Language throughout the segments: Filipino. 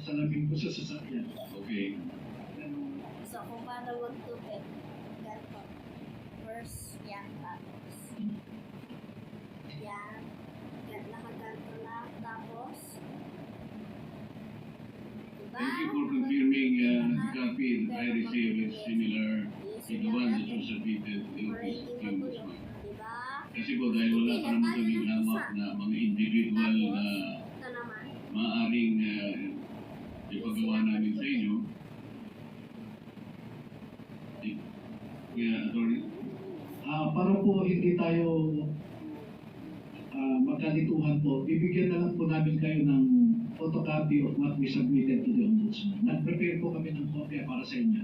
salamin ko sa sasakyan. Okay. So, kung paano magtupit, ganito. First, yan, tapos. Yan. Nakaganto lang, tapos. Diba? Thank you for confirming the copy that I received is similar to the one that was submitted in this Ombudsman. Diba? Kasi po dahil wala pa naman kaming hawak na mga individual na Ito naman. maaaring ipagawa namin sa inyo. Kaya, Atty. Para po hindi tayo magkalituhan po, bibigyan na lang po namin kayo ng photocopy of what we submitted to the Ombudsman. Nag-prepare po kami ng kopya para sa inyo.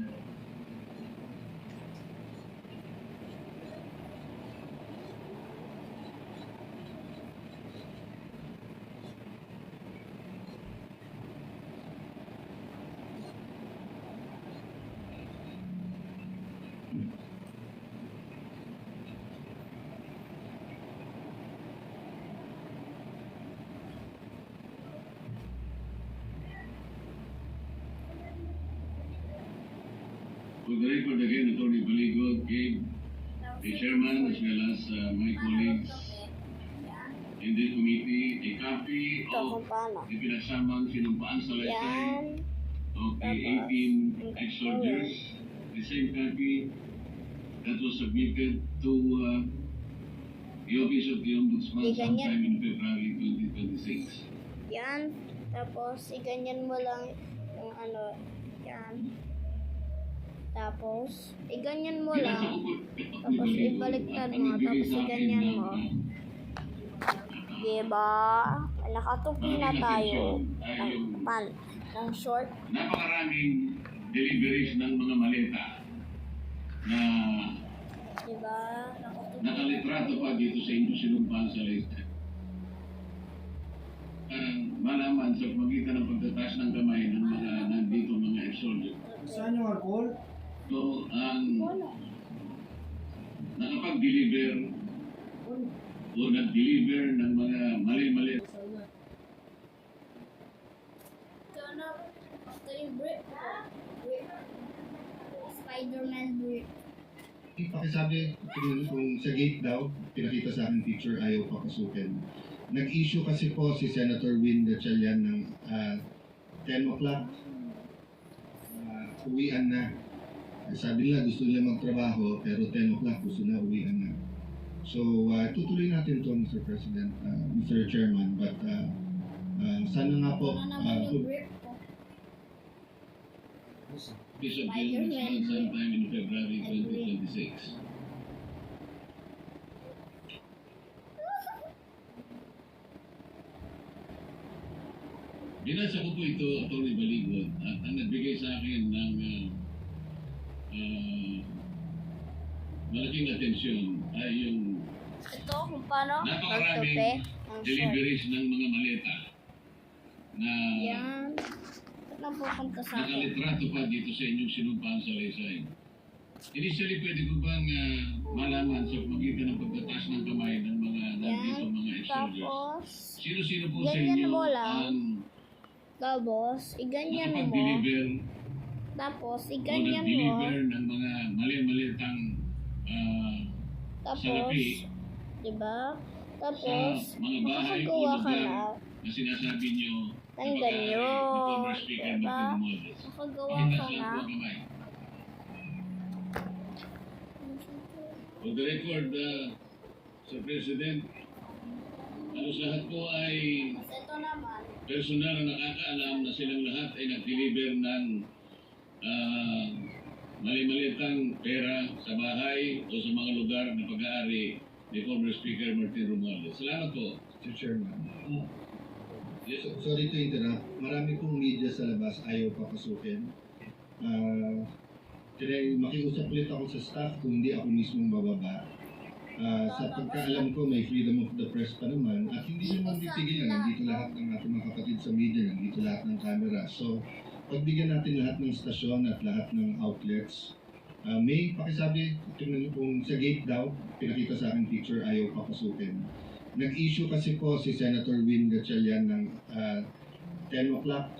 For the record again, Atty. Baligo gave the chairman as well as my colleagues Yan. in the committee a copy Ito of kung paano. the pinagsamang sinumpaan sa Yan. lifetime of the 18 ex-soldiers. The same copy that was submitted to the Office of the Ombudsman sometime in February 2026. Yan. Tapos, iganyan mo lang yung ano. Yan. Tapos, iganyan mo lang. Tapos, ibaliktad mo. Tapos, iganyan mo. Diba? Nakatupi na tayo. Ng short. Napakaraming deliveries ng mga maleta na Diba? Nakatupi. nakalitrato pa dito sa inyong sinumpaan sa lista. Malaman sa pagitan ng pagtataas ng kamay ng mga nandito mga ex-soldier. Saan yung alcohol? So, ang nakapag-deliver o nag-deliver ng mga mali-mali. Ito na. Ito yung brick. Spider-Man brick. Pakisabi, kung sa gate daw, pinakita sa akin picture, ayaw papasukin. Nag-issue kasi po si Senator Win Gatchalian ng 10 o'clock. Uwian na. Sabi nila gusto nila magtrabaho, pero 10 o'clock gusto na uwian na. So, tutuloy natin ito, Mr. President, Mr. Chairman, but sana nga po, Ano naman yung brick ko? Office of the Ombudsman sometime in February 2026. Binasa ko po ito, Atty. Baligod, at ang nagbigay sa akin ng malaking atensyon ay yung Ito kung paano napakaraming magtupi ng short. deliveries ng mga maleta na Yan. Ito na pupunta sa akin. nakalitrato pa dito sa inyong sinumpaan sa Laysay. Initially, pwede ko bang malaman sa pagitan ng pagtataas ng kamay ng mga nandito mga ex-soldiers? Tapos, Sino-sino po sa ganyan inyo mo lang. ang iganyan mo. nakapag-deliver Tapos, o iganyan mo. nag-deliver ng mga mali-malitang Tapos, salapi diba? sa Tapos, mga bahay o makakagawa ka lugar na. na sinasabi nyo Ng na ganyo, ni former Speaker diba? Martin Romualdez. Makagawa Itaas ka lang na. po ang kamay. For the record, Sir President, halos lahat po ay Ito naman. personal na nakakaalam na silang lahat ay nag-deliver ng mali-malitang pera sa bahay o sa mga lugar na pag-aari ni former Speaker Martin Romualdez. Salamat po. Mr. Chairman. Yes, sir. Sorry to interrupt. Marami pong media sa labas ayaw papasukin. Makiusap ulit ako sa staff kung hindi ako mismong bababa. Sa pagkaalam ko, may freedom of the press pa naman at hindi naman titigil na nandito lahat ng ating mga kapatid sa media, nandito lahat ng camera. So, pagbigyan natin lahat ng stasyon at lahat ng outlets. May pakisabi, tingnan niyo kung sa gate daw, pinakita sa akin picture, ayaw papasukin. Nag-issue kasi po si Senator Win Gatchalian ng 10 o'clock.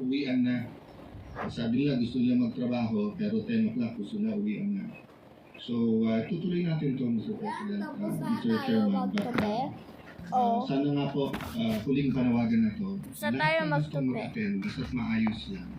uwian na. Sabi nila gusto nila magtrabaho, pero 10 o'clock gusto na uwian na. So, tutuloy natin ito, Mr. President, Mr. Chairman. Sana nga po, huling panawagan na to. Sa tayo Lahat ng gustong magtupi. mag-attend, basta't maayos lang.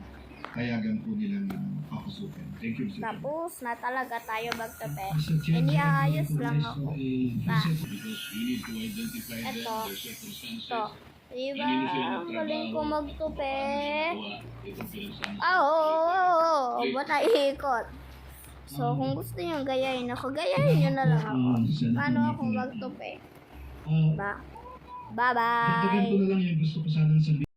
Payagan po nilang papasukin. Thank you, Mr. Chairman. Tapos na talaga tayo magtupi. Mr. Chair, Iniayos lang recognize ako. po a Ah. visit Because we need to identify them, Ito. their circumstances. Ito. Diba? Kanino sila Ang galing ko nagtrabaho, magtupi. paano ginagawa itong pinagsama. Oo. Ba't naiikot? So, kung gusto nyo gayahin ako, gayahin nyo na lang ako. Paano ako magtupi? Ah, Ba? Bye-bye! dagdagan ko na lang yung gusto ko sanang sabihin.